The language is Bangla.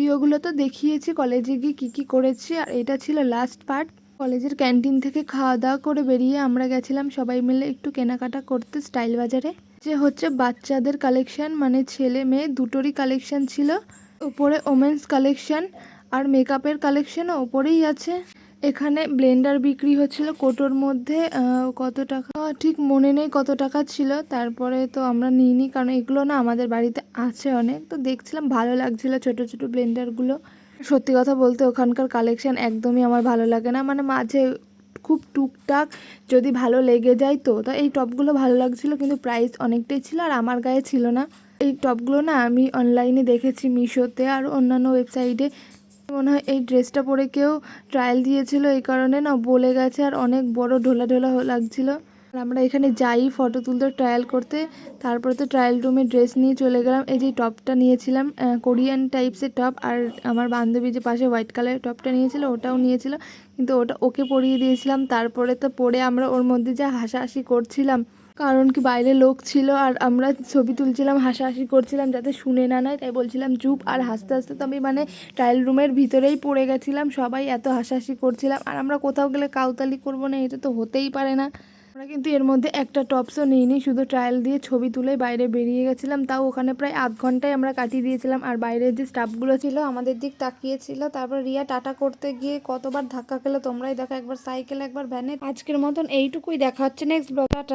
ভিডিওগুলো তো দেখিয়েছি কলেজে গিয়ে কী কী করেছি, আর এটা ছিল লাস্ট পার্ট। কলেজের ক্যান্টিন থেকে খাওয়া দাওয়া করে বেরিয়ে আমরা গেছিলাম সবাই মিলে একটু কেনাকাটা করতে স্টাইল বাজারে। যে হচ্ছে বাচ্চাদের কালেকশন, মানে ছেলে মেয়ে দুটোরই কালেকশন ছিল। ওপরে ওমেন্স কালেকশন আর মেকআপের কালেকশনও ওপরেই আছে। এখানে ব্লেন্ডার বিক্রি হচ্ছিল কোটোর মধ্যে, কত টাকা ঠিক মনে নেই কত টাকা ছিল। তারপরে তো আমরা নিইনি, কারণ এগুলো না আমাদের বাড়িতে আছে অনেক, তো দেখছিলাম ভালো লাগছিল ছোট ছোট ব্লেন্ডারগুলো। সত্যি কথা বলতে ওখানকার কালেকশন একদমই আমার ভালো লাগে না, মানে মাঝে খুব টুকটাক যদি ভালো লেগে যায় তো এই টপগুলো ভালো লাগছিল, কিন্তু প্রাইস অনেকটাই ছিল আর আমার গায়ে ছিল না। এই টপগুলো না আমি অনলাইনে দেখেছি মিশোতে আর অন্যান্য ওয়েবসাইটে। মনে হয় এই ড্রেসটা পরে কেউ ট্রায়াল দিয়েছিল, এই কারণে না বলে গেছে আর অনেক বড় ঢোলা ঢোলা লাগছিল। আর আমরা এখানে যাই ফটো তুলতে ট্রায়াল করতে, তারপরে তো ট্রায়াল রুমে ড্রেস নিয়ে চলে গেলাম। এই যে টপটা নিয়েছিলাম কোরিয়ান টাইপসের টপ, আর আমার বান্ধবী যে পাশে হোয়াইট কালারের টপটা নিয়েছিল ওটাও নিয়েছিল, কিন্তু ওটা ওকে পরিয়ে দিয়েছিলাম। তারপরে তো পরে আমরা ওর মধ্যে যা হাসাহাসি করছিলাম, কারণ কি বাইরে লোক ছিল আর আমরা ছবি তুলছিলাম হাসাহাসি করছিলাম যাতে শুনে না নেয়, তাই বলছিলাম চুপ। আর হাসতে হাসতে তো আমি মানে ট্রায়াল রুমের ভিতরেই পড়ে গেছিলাম, সবাই এত হাসাহাসি করছিলাম। আর আমরা কোথাও গেলে কাউতালি করবো না, এটা তো হতেই পারে না। আমরা কিন্তু এর মধ্যে একটা টপসও নিইনি, শুধু ট্রায়াল দিয়ে ছবি তুলে বাইরে বেরিয়ে গেছিলাম। তাও ওখানে প্রায় আধ ঘন্টায় আমরা কাটিয়ে দিয়েছিলাম। আর বাইরের যে স্টাফগুলো ছিল আমাদের দিক তাকিয়েছিল। তারপর রিয়া টাটা করতে গিয়ে কতবার ধাক্কা খেলো তোমরাই দেখো, একবার সাইকেল একবার ভ্যানে। আজকের মতন এইটুকুই, দেখা হচ্ছে নেক্সট ব্লগ। টাটা।